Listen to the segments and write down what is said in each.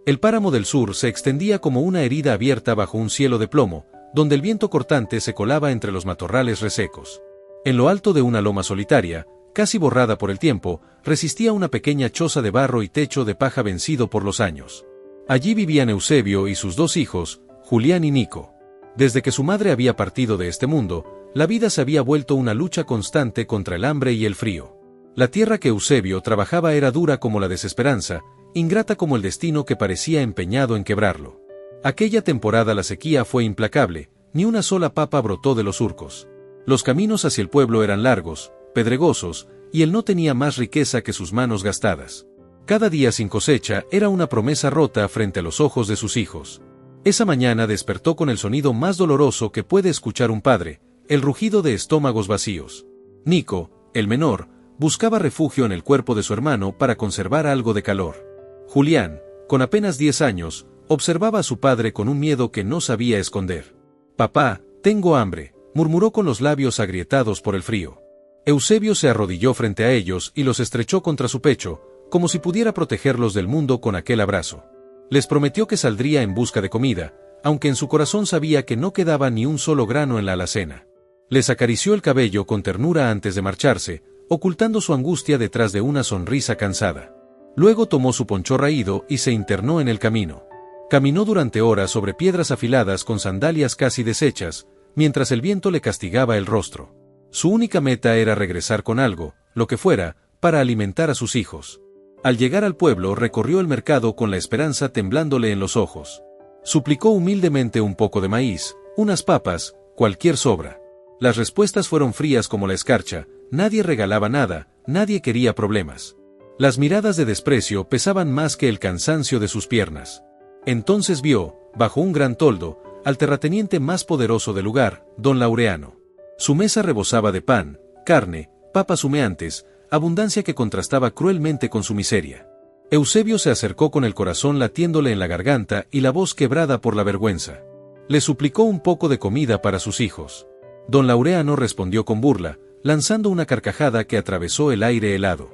El páramo del sur se extendía como una herida abierta bajo un cielo de plomo, donde el viento cortante se colaba entre los matorrales resecos. En lo alto de una loma solitaria, casi borrada por el tiempo, resistía una pequeña choza de barro y techo de paja vencido por los años. Allí vivían Eusebio y sus dos hijos, Julián y Nico. Desde que su madre había partido de este mundo, la vida se había vuelto una lucha constante contra el hambre y el frío. La tierra que Eusebio trabajaba era dura como la desesperanza, ingrata como el destino que parecía empeñado en quebrarlo. Aquella temporada la sequía fue implacable, ni una sola papa brotó de los surcos. Los caminos hacia el pueblo eran largos, pedregosos, y él no tenía más riqueza que sus manos gastadas. Cada día sin cosecha era una promesa rota frente a los ojos de sus hijos. Esa mañana despertó con el sonido más doloroso que puede escuchar un padre, el rugido de estómagos vacíos. Nico, el menor, buscaba refugio en el cuerpo de su hermano para conservar algo de calor. Julián, con apenas 10 años, observaba a su padre con un miedo que no sabía esconder. «Papá, tengo hambre», murmuró con los labios agrietados por el frío. Eusebio se arrodilló frente a ellos y los estrechó contra su pecho, como si pudiera protegerlos del mundo con aquel abrazo. Les prometió que saldría en busca de comida, aunque en su corazón sabía que no quedaba ni un solo grano en la alacena. Les acarició el cabello con ternura antes de marcharse, ocultando su angustia detrás de una sonrisa cansada. Luego tomó su poncho raído y se internó en el camino. Caminó durante horas sobre piedras afiladas con sandalias casi deshechas, mientras el viento le castigaba el rostro. Su única meta era regresar con algo, lo que fuera, para alimentar a sus hijos. Al llegar al pueblo recorrió el mercado con la esperanza temblándole en los ojos. Suplicó humildemente un poco de maíz, unas papas, cualquier sobra. Las respuestas fueron frías como la escarcha, nadie regalaba nada, nadie quería problemas. Las miradas de desprecio pesaban más que el cansancio de sus piernas. Entonces vio, bajo un gran toldo, al terrateniente más poderoso del lugar, don Laureano. Su mesa rebosaba de pan, carne, papas humeantes, abundancia que contrastaba cruelmente con su miseria. Eusebio se acercó con el corazón latiéndole en la garganta y la voz quebrada por la vergüenza. Le suplicó un poco de comida para sus hijos. Don Laureano respondió con burla, lanzando una carcajada que atravesó el aire helado.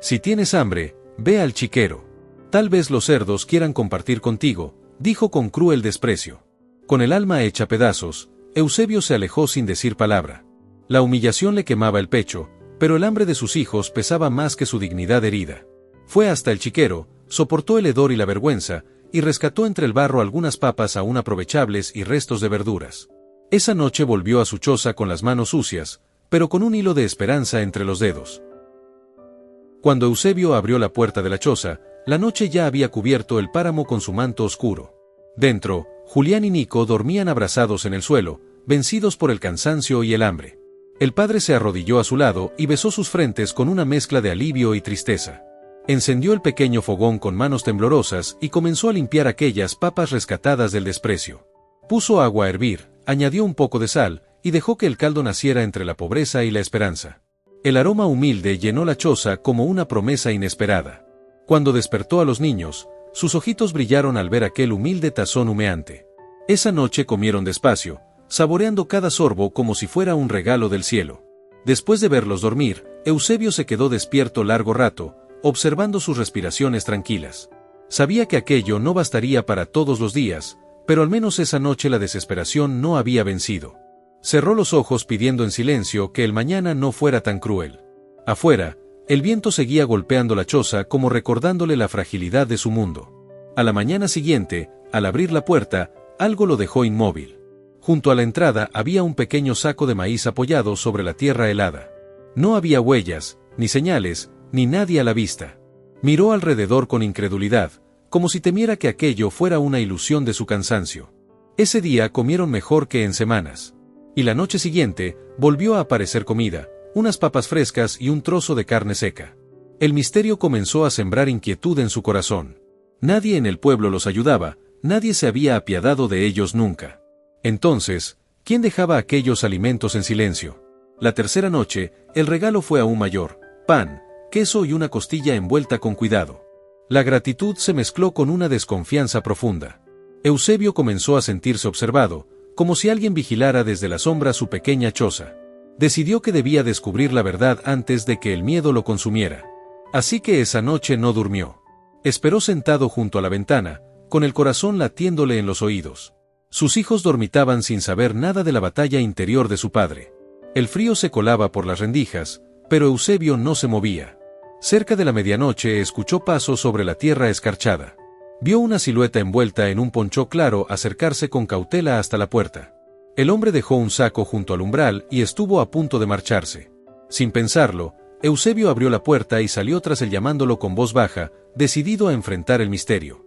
«Si tienes hambre, ve al chiquero. Tal vez los cerdos quieran compartir contigo», dijo con cruel desprecio. Con el alma hecha pedazos, Eusebio se alejó sin decir palabra. La humillación le quemaba el pecho, pero el hambre de sus hijos pesaba más que su dignidad herida. Fue hasta el chiquero, soportó el hedor y la vergüenza, y rescató entre el barro algunas papas aún aprovechables y restos de verduras. Esa noche volvió a su choza con las manos sucias, pero con un hilo de esperanza entre los dedos. Cuando Eusebio abrió la puerta de la choza, la noche ya había cubierto el páramo con su manto oscuro. Dentro, Julián y Nico dormían abrazados en el suelo, vencidos por el cansancio y el hambre. El padre se arrodilló a su lado y besó sus frentes con una mezcla de alivio y tristeza. Encendió el pequeño fogón con manos temblorosas y comenzó a limpiar aquellas papas rescatadas del desprecio. Puso agua a hervir, añadió un poco de sal, y dejó que el caldo naciera entre la pobreza y la esperanza. El aroma humilde llenó la choza como una promesa inesperada. Cuando despertó a los niños, sus ojitos brillaron al ver aquel humilde tazón humeante. Esa noche comieron despacio, saboreando cada sorbo como si fuera un regalo del cielo. Después de verlos dormir, Eusebio se quedó despierto largo rato, observando sus respiraciones tranquilas. Sabía que aquello no bastaría para todos los días, pero al menos esa noche la desesperación no había vencido. Cerró los ojos pidiendo en silencio que el mañana no fuera tan cruel. Afuera, el viento seguía golpeando la choza como recordándole la fragilidad de su mundo. A la mañana siguiente, al abrir la puerta, algo lo dejó inmóvil. Junto a la entrada había un pequeño saco de maíz apoyado sobre la tierra helada. No había huellas, ni señales, ni nadie a la vista. Miró alrededor con incredulidad, como si temiera que aquello fuera una ilusión de su cansancio. Ese día comieron mejor que en semanas. Y la noche siguiente, volvió a aparecer comida, unas papas frescas y un trozo de carne seca. El misterio comenzó a sembrar inquietud en su corazón. Nadie en el pueblo los ayudaba, nadie se había apiadado de ellos nunca. Entonces, ¿quién dejaba aquellos alimentos en silencio? La tercera noche, el regalo fue aún mayor: pan, queso y una costilla envuelta con cuidado. La gratitud se mezcló con una desconfianza profunda. Eusebio comenzó a sentirse observado, como si alguien vigilara desde la sombra su pequeña choza. Decidió que debía descubrir la verdad antes de que el miedo lo consumiera. Así que esa noche no durmió. Esperó sentado junto a la ventana, con el corazón latiéndole en los oídos. Sus hijos dormitaban sin saber nada de la batalla interior de su padre. El frío se colaba por las rendijas, pero Eusebio no se movía. Cerca de la medianoche escuchó pasos sobre la tierra escarchada. Vio una silueta envuelta en un poncho claro acercarse con cautela hasta la puerta. El hombre dejó un saco junto al umbral y estuvo a punto de marcharse. Sin pensarlo, Eusebio abrió la puerta y salió tras él llamándolo con voz baja, decidido a enfrentar el misterio.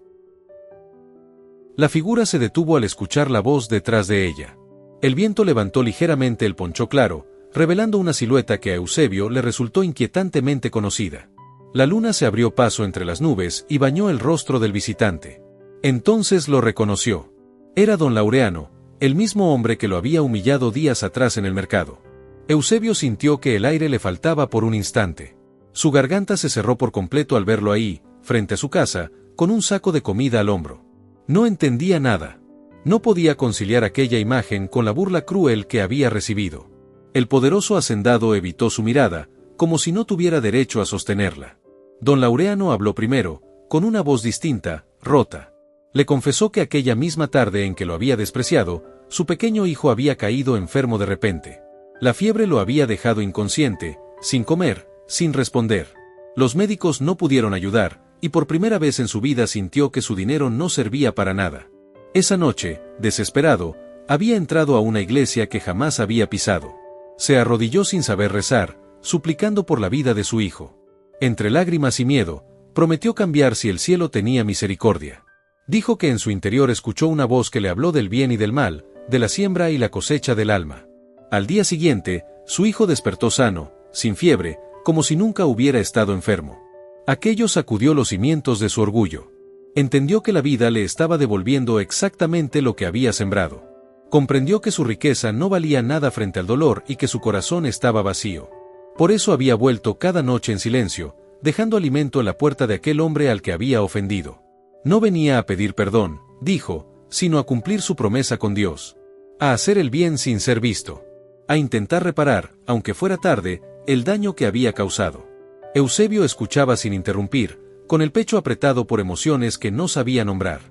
La figura se detuvo al escuchar la voz detrás de ella. El viento levantó ligeramente el poncho claro, revelando una silueta que a Eusebio le resultó inquietantemente conocida. La luna se abrió paso entre las nubes y bañó el rostro del visitante. Entonces lo reconoció. Era don Laureano, el mismo hombre que lo había humillado días atrás en el mercado. Eusebio sintió que el aire le faltaba por un instante. Su garganta se cerró por completo al verlo ahí, frente a su casa, con un saco de comida al hombro. No entendía nada. No podía conciliar aquella imagen con la burla cruel que había recibido. El poderoso hacendado evitó su mirada, como si no tuviera derecho a sostenerla. Don Laureano habló primero, con una voz distinta, rota. Le confesó que aquella misma tarde en que lo había despreciado, su pequeño hijo había caído enfermo de repente. La fiebre lo había dejado inconsciente, sin comer, sin responder. Los médicos no pudieron ayudar, y por primera vez en su vida sintió que su dinero no servía para nada. Esa noche, desesperado, había entrado a una iglesia que jamás había pisado. Se arrodilló sin saber rezar, suplicando por la vida de su hijo. Entre lágrimas y miedo, prometió cambiar si el cielo tenía misericordia. Dijo que en su interior escuchó una voz que le habló del bien y del mal, de la siembra y la cosecha del alma. Al día siguiente, su hijo despertó sano, sin fiebre, como si nunca hubiera estado enfermo. Aquello sacudió los cimientos de su orgullo. Entendió que la vida le estaba devolviendo exactamente lo que había sembrado. Comprendió que su riqueza no valía nada frente al dolor y que su corazón estaba vacío. Por eso había vuelto cada noche en silencio, dejando alimento en la puerta de aquel hombre al que había ofendido. No venía a pedir perdón, dijo, sino a cumplir su promesa con Dios. A hacer el bien sin ser visto. A intentar reparar, aunque fuera tarde, el daño que había causado. Eusebio escuchaba sin interrumpir, con el pecho apretado por emociones que no sabía nombrar.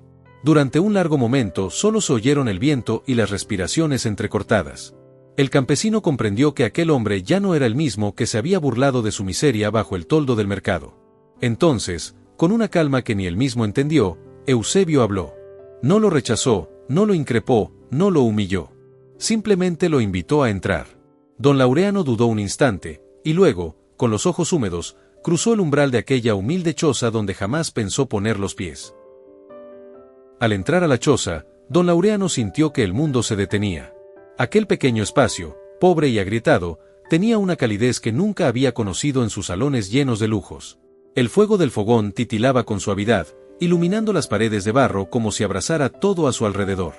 Durante un largo momento solo se oyeron el viento y las respiraciones entrecortadas. El campesino comprendió que aquel hombre ya no era el mismo que se había burlado de su miseria bajo el toldo del mercado. Entonces, con una calma que ni él mismo entendió, Eusebio habló. No lo rechazó, no lo increpó, no lo humilló. Simplemente lo invitó a entrar. Don Laureano dudó un instante, y luego, con los ojos húmedos, cruzó el umbral de aquella humilde choza donde jamás pensó poner los pies. Al entrar a la choza, don Laureano sintió que el mundo se detenía. Aquel pequeño espacio, pobre y agrietado, tenía una calidez que nunca había conocido en sus salones llenos de lujos. El fuego del fogón titilaba con suavidad, iluminando las paredes de barro como si abrazara todo a su alrededor.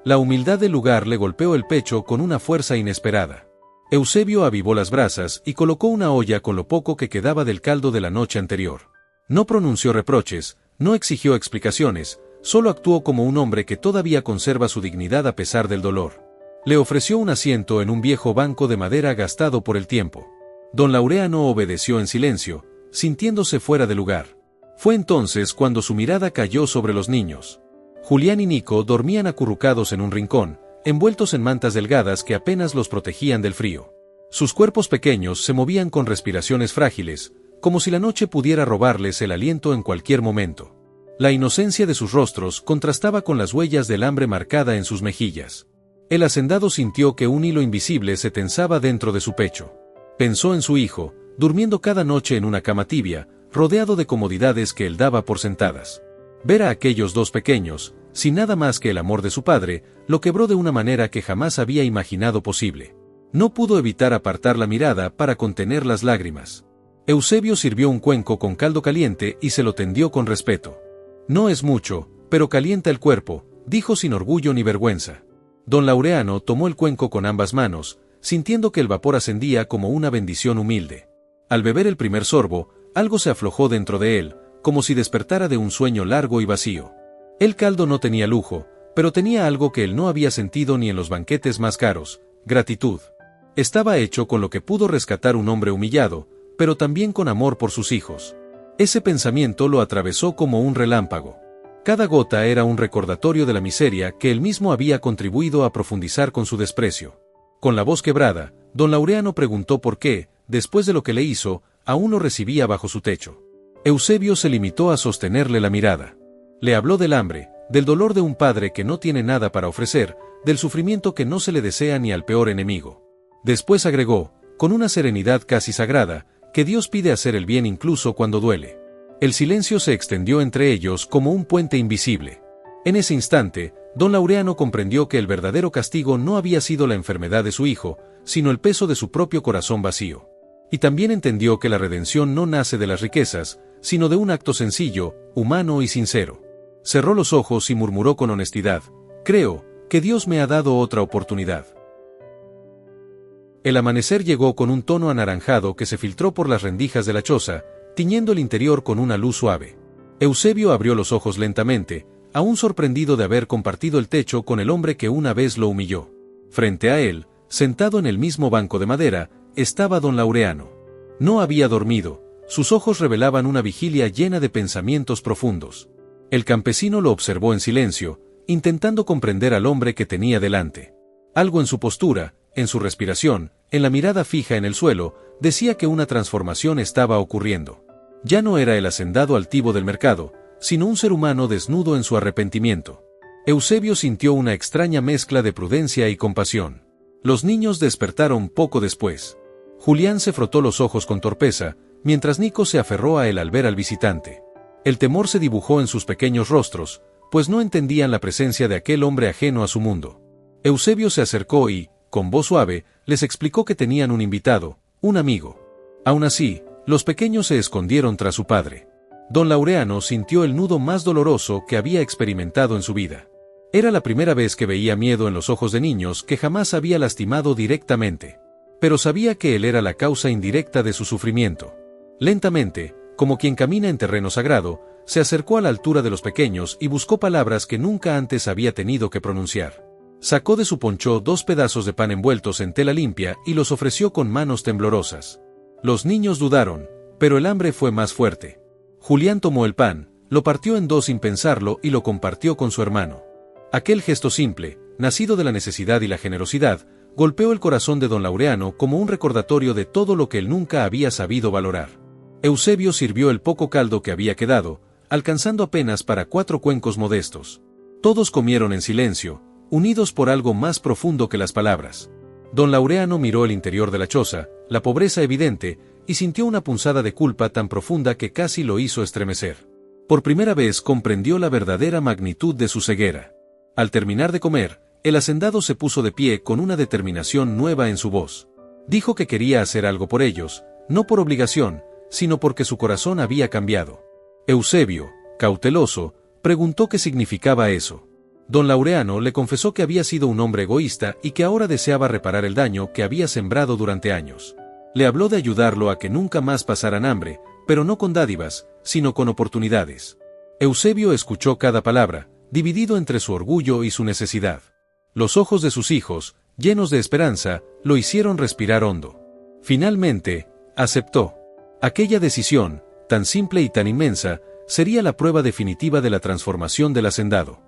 La humildad del lugar le golpeó el pecho con una fuerza inesperada. Eusebio avivó las brasas y colocó una olla con lo poco que quedaba del caldo de la noche anterior. No pronunció reproches, no exigió explicaciones, solo actuó como un hombre que todavía conserva su dignidad a pesar del dolor. Le ofreció un asiento en un viejo banco de madera gastado por el tiempo. Don Laureano obedeció en silencio, sintiéndose fuera de lugar. Fue entonces cuando su mirada cayó sobre los niños. Julián y Nico dormían acurrucados en un rincón, envueltos en mantas delgadas que apenas los protegían del frío. Sus cuerpos pequeños se movían con respiraciones frágiles, como si la noche pudiera robarles el aliento en cualquier momento. La inocencia de sus rostros contrastaba con las huellas del hambre marcada en sus mejillas. El hacendado sintió que un hilo invisible se tensaba dentro de su pecho. Pensó en su hijo, durmiendo cada noche en una cama tibia, rodeado de comodidades que él daba por sentadas. Ver a aquellos dos pequeños, sin nada más que el amor de su padre, lo quebró de una manera que jamás había imaginado posible. No pudo evitar apartar la mirada para contener las lágrimas. Eusebio sirvió un cuenco con caldo caliente y se lo tendió con respeto. No es mucho, pero calienta el cuerpo, dijo sin orgullo ni vergüenza. Don Laureano tomó el cuenco con ambas manos, sintiendo que el vapor ascendía como una bendición humilde. Al beber el primer sorbo, algo se aflojó dentro de él, como si despertara de un sueño largo y vacío. El caldo no tenía lujo, pero tenía algo que él no había sentido ni en los banquetes más caros: gratitud. Estaba hecho con lo que pudo rescatar un hombre humillado, pero también con amor por sus hijos. Ese pensamiento lo atravesó como un relámpago. Cada gota era un recordatorio de la miseria que él mismo había contribuido a profundizar con su desprecio. Con la voz quebrada, don Laureano preguntó por qué, después de lo que le hizo, aún lo recibía bajo su techo. Eusebio se limitó a sostenerle la mirada. Le habló del hambre, del dolor de un padre que no tiene nada para ofrecer, del sufrimiento que no se le desea ni al peor enemigo. Después agregó, con una serenidad casi sagrada, que Dios pide hacer el bien incluso cuando duele. El silencio se extendió entre ellos como un puente invisible. En ese instante, don Laureano comprendió que el verdadero castigo no había sido la enfermedad de su hijo, sino el peso de su propio corazón vacío. Y también entendió que la redención no nace de las riquezas, sino de un acto sencillo, humano y sincero. Cerró los ojos y murmuró con honestidad, «Creo que Dios me ha dado otra oportunidad». El amanecer llegó con un tono anaranjado que se filtró por las rendijas de la choza, tiñendo el interior con una luz suave. Eusebio abrió los ojos lentamente, aún sorprendido de haber compartido el techo con el hombre que una vez lo humilló. Frente a él, sentado en el mismo banco de madera, estaba don Laureano. No había dormido, sus ojos revelaban una vigilia llena de pensamientos profundos. El campesino lo observó en silencio, intentando comprender al hombre que tenía delante. Algo en su postura, en su respiración, en la mirada fija en el suelo, decía que una transformación estaba ocurriendo. Ya no era el hacendado altivo del mercado, sino un ser humano desnudo en su arrepentimiento. Eusebio sintió una extraña mezcla de prudencia y compasión. Los niños despertaron poco después. Julián se frotó los ojos con torpeza, mientras Nico se aferró a él al ver al visitante. El temor se dibujó en sus pequeños rostros, pues no entendían la presencia de aquel hombre ajeno a su mundo. Eusebio se acercó y, con voz suave, les explicó que tenían un invitado, un amigo. Aún así, los pequeños se escondieron tras su padre. Don Laureano sintió el nudo más doloroso que había experimentado en su vida. Era la primera vez que veía miedo en los ojos de niños que jamás había lastimado directamente. Pero sabía que él era la causa indirecta de su sufrimiento. Lentamente, como quien camina en terreno sagrado, se acercó a la altura de los pequeños y buscó palabras que nunca antes había tenido que pronunciar. Sacó de su poncho 2 pedazos de pan envueltos en tela limpia y los ofreció con manos temblorosas. Los niños dudaron, pero el hambre fue más fuerte. Julián tomó el pan, lo partió en 2 sin pensarlo y lo compartió con su hermano. Aquel gesto simple, nacido de la necesidad y la generosidad, golpeó el corazón de don Laureano como un recordatorio de todo lo que él nunca había sabido valorar. Eusebio sirvió el poco caldo que había quedado, alcanzando apenas para 4 cuencos modestos. Todos comieron en silencio, unidos por algo más profundo que las palabras. Don Laureano miró el interior de la choza, la pobreza evidente, y sintió una punzada de culpa tan profunda que casi lo hizo estremecer. Por primera vez comprendió la verdadera magnitud de su ceguera. Al terminar de comer, el hacendado se puso de pie con una determinación nueva en su voz. Dijo que quería hacer algo por ellos, no por obligación, sino porque su corazón había cambiado. Eusebio, cauteloso, preguntó qué significaba eso. Don Laureano le confesó que había sido un hombre egoísta y que ahora deseaba reparar el daño que había sembrado durante años. Le habló de ayudarlo a que nunca más pasaran hambre, pero no con dádivas, sino con oportunidades. Eusebio escuchó cada palabra, dividido entre su orgullo y su necesidad. Los ojos de sus hijos, llenos de esperanza, lo hicieron respirar hondo. Finalmente, aceptó. Aquella decisión, tan simple y tan inmensa, sería la prueba definitiva de la transformación del hacendado.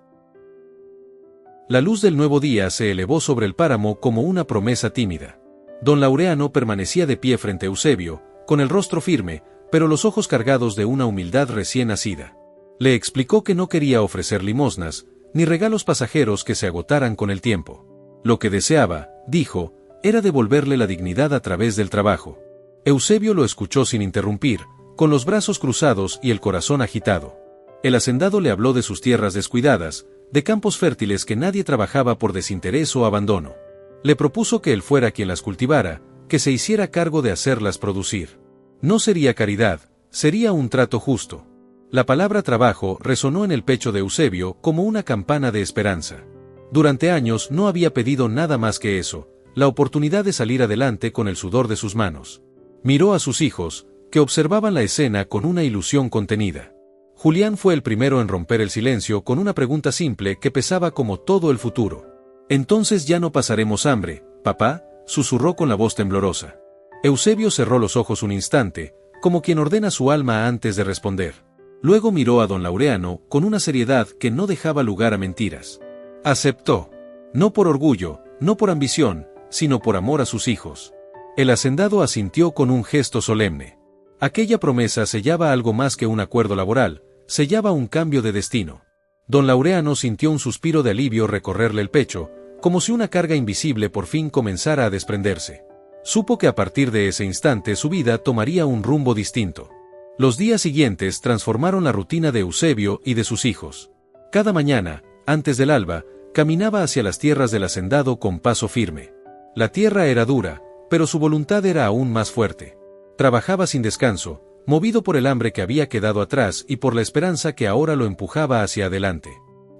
La luz del nuevo día se elevó sobre el páramo como una promesa tímida. Don Laureano permanecía de pie frente a Eusebio, con el rostro firme, pero los ojos cargados de una humildad recién nacida. Le explicó que no quería ofrecer limosnas, ni regalos pasajeros que se agotaran con el tiempo. Lo que deseaba, dijo, era devolverle la dignidad a través del trabajo. Eusebio lo escuchó sin interrumpir, con los brazos cruzados y el corazón agitado. El hacendado le habló de sus tierras descuidadas, de campos fértiles que nadie trabajaba por desinterés o abandono. Le propuso que él fuera quien las cultivara, que se hiciera cargo de hacerlas producir. No sería caridad, sería un trato justo. La palabra trabajo resonó en el pecho de Eusebio como una campana de esperanza. Durante años no había pedido nada más que eso, la oportunidad de salir adelante con el sudor de sus manos. Miró a sus hijos, que observaban la escena con una ilusión contenida. Julián fue el primero en romper el silencio con una pregunta simple que pesaba como todo el futuro. «Entonces ya no pasaremos hambre, papá», susurró con la voz temblorosa. Eusebio cerró los ojos un instante, como quien ordena su alma antes de responder. Luego miró a don Laureano con una seriedad que no dejaba lugar a mentiras. Aceptó. No por orgullo, no por ambición, sino por amor a sus hijos. El hacendado asintió con un gesto solemne. Aquella promesa sellaba algo más que un acuerdo laboral, sellaba un cambio de destino. Don Laureano sintió un suspiro de alivio recorrerle el pecho, como si una carga invisible por fin comenzara a desprenderse. Supo que a partir de ese instante su vida tomaría un rumbo distinto. Los días siguientes transformaron la rutina de Eusebio y de sus hijos. Cada mañana, antes del alba, caminaba hacia las tierras del hacendado con paso firme. La tierra era dura, pero su voluntad era aún más fuerte. Trabajaba sin descanso, movido por el hambre que había quedado atrás y por la esperanza que ahora lo empujaba hacia adelante.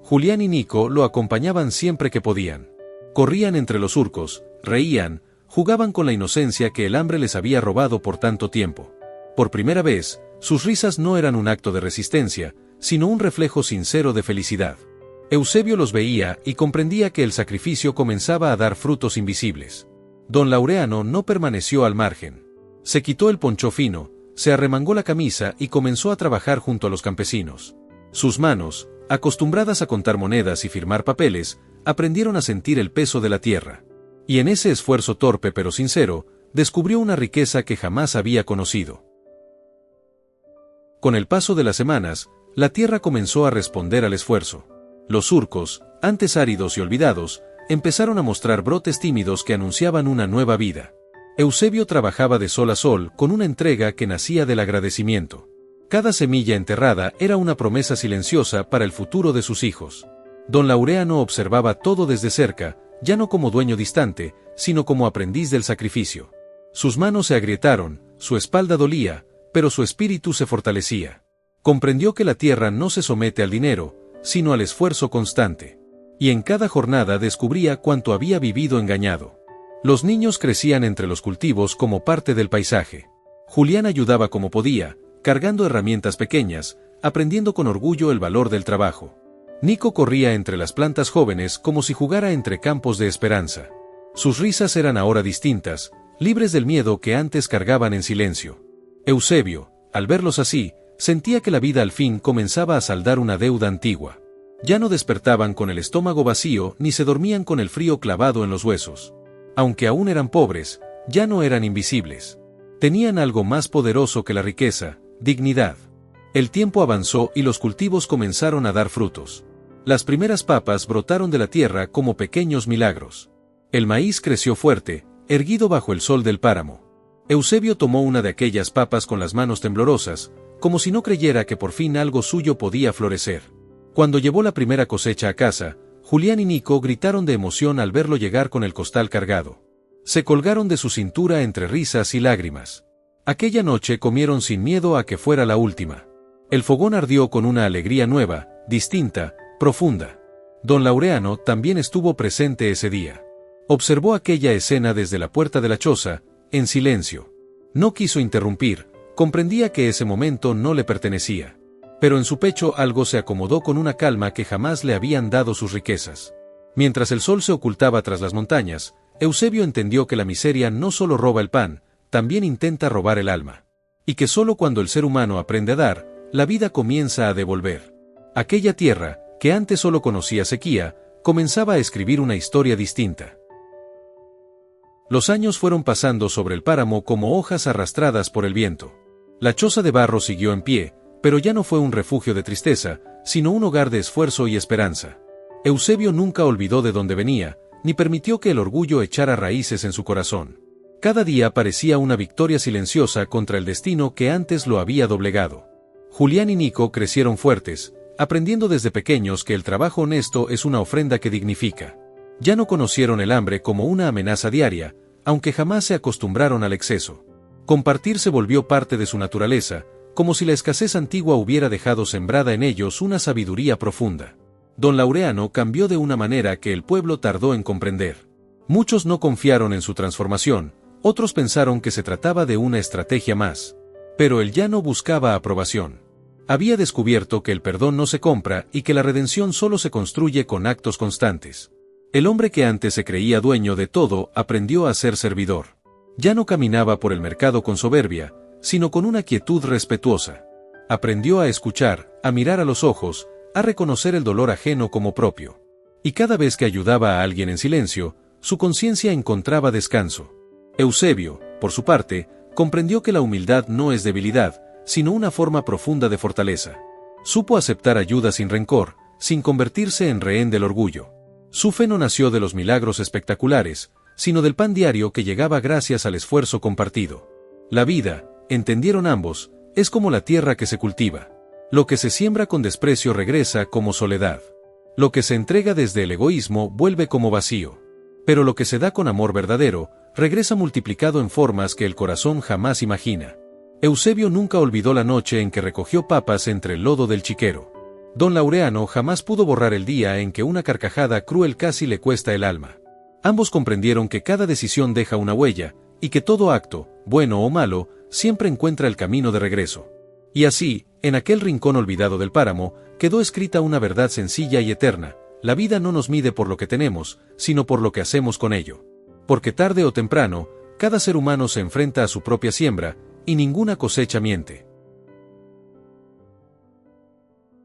Julián y Nico lo acompañaban siempre que podían. Corrían entre los surcos, reían, jugaban con la inocencia que el hambre les había robado por tanto tiempo. Por primera vez, sus risas no eran un acto de resistencia, sino un reflejo sincero de felicidad. Eusebio los veía y comprendía que el sacrificio comenzaba a dar frutos invisibles. Don Laureano no permaneció al margen. Se quitó el poncho fino, se arremangó la camisa y comenzó a trabajar junto a los campesinos. Sus manos, acostumbradas a contar monedas y firmar papeles, aprendieron a sentir el peso de la tierra. Y en ese esfuerzo torpe pero sincero, descubrió una riqueza que jamás había conocido. Con el paso de las semanas, la tierra comenzó a responder al esfuerzo. Los surcos, antes áridos y olvidados, empezaron a mostrar brotes tímidos que anunciaban una nueva vida. Eusebio trabajaba de sol a sol con una entrega que nacía del agradecimiento. Cada semilla enterrada era una promesa silenciosa para el futuro de sus hijos. Don Laureano observaba todo desde cerca, ya no como dueño distante, sino como aprendiz del sacrificio. Sus manos se agrietaron, su espalda dolía, pero su espíritu se fortalecía. Comprendió que la tierra no se somete al dinero, sino al esfuerzo constante. Y en cada jornada descubría cuánto había vivido engañado. Los niños crecían entre los cultivos como parte del paisaje. Julián ayudaba como podía, cargando herramientas pequeñas, aprendiendo con orgullo el valor del trabajo. Nico corría entre las plantas jóvenes como si jugara entre campos de esperanza. Sus risas eran ahora distintas, libres del miedo que antes cargaban en silencio. Eusebio, al verlos así, sentía que la vida al fin comenzaba a saldar una deuda antigua. Ya no despertaban con el estómago vacío ni se dormían con el frío clavado en los huesos. Aunque aún eran pobres, ya no eran invisibles. Tenían algo más poderoso que la riqueza, dignidad. El tiempo avanzó y los cultivos comenzaron a dar frutos. Las primeras papas brotaron de la tierra como pequeños milagros. El maíz creció fuerte, erguido bajo el sol del páramo. Eusebio tomó una de aquellas papas con las manos temblorosas, como si no creyera que por fin algo suyo podía florecer. Cuando llevó la primera cosecha a casa, Julián y Nico gritaron de emoción al verlo llegar con el costal cargado. Se colgaron de su cintura entre risas y lágrimas. Aquella noche comieron sin miedo a que fuera la última. El fogón ardió con una alegría nueva, distinta, profunda. Don Laureano también estuvo presente ese día. Observó aquella escena desde la puerta de la choza, en silencio. No quiso interrumpir, comprendía que ese momento no le pertenecía. Pero en su pecho algo se acomodó con una calma que jamás le habían dado sus riquezas. Mientras el sol se ocultaba tras las montañas, Eusebio entendió que la miseria no solo roba el pan, también intenta robar el alma. Y que solo cuando el ser humano aprende a dar, la vida comienza a devolver. Aquella tierra, que antes solo conocía sequía, comenzaba a escribir una historia distinta. Los años fueron pasando sobre el páramo como hojas arrastradas por el viento. La choza de barro siguió en pie, pero ya no fue un refugio de tristeza, sino un hogar de esfuerzo y esperanza. Eusebio nunca olvidó de dónde venía, ni permitió que el orgullo echara raíces en su corazón. Cada día parecía una victoria silenciosa contra el destino que antes lo había doblegado. Julián y Nico crecieron fuertes, aprendiendo desde pequeños que el trabajo honesto es una ofrenda que dignifica. Ya no conocieron el hambre como una amenaza diaria, aunque jamás se acostumbraron al exceso. Compartir se volvió parte de su naturaleza, como si la escasez antigua hubiera dejado sembrada en ellos una sabiduría profunda. Don Laureano cambió de una manera que el pueblo tardó en comprender. Muchos no confiaron en su transformación, otros pensaron que se trataba de una estrategia más. Pero él ya no buscaba aprobación. Había descubierto que el perdón no se compra y que la redención solo se construye con actos constantes. El hombre que antes se creía dueño de todo aprendió a ser servidor. Ya no caminaba por el mercado con soberbia, sino con una quietud respetuosa. Aprendió a escuchar, a mirar a los ojos, a reconocer el dolor ajeno como propio. Y cada vez que ayudaba a alguien en silencio, su conciencia encontraba descanso. Eusebio, por su parte, comprendió que la humildad no es debilidad, sino una forma profunda de fortaleza. Supo aceptar ayuda sin rencor, sin convertirse en rehén del orgullo. Su fe no nació de los milagros espectaculares, sino del pan diario que llegaba gracias al esfuerzo compartido. La vida, entendieron ambos, es como la tierra que se cultiva. Lo que se siembra con desprecio regresa como soledad. Lo que se entrega desde el egoísmo vuelve como vacío. Pero lo que se da con amor verdadero, regresa multiplicado en formas que el corazón jamás imagina. Eusebio nunca olvidó la noche en que recogió papas entre el lodo del chiquero. Don Laureano jamás pudo borrar el día en que una carcajada cruel casi le cuesta el alma. Ambos comprendieron que cada decisión deja una huella, y que todo acto, bueno o malo, siempre encuentra el camino de regreso. Y así, en aquel rincón olvidado del páramo, quedó escrita una verdad sencilla y eterna: la vida no nos mide por lo que tenemos, sino por lo que hacemos con ello. Porque tarde o temprano, cada ser humano se enfrenta a su propia siembra, y ninguna cosecha miente.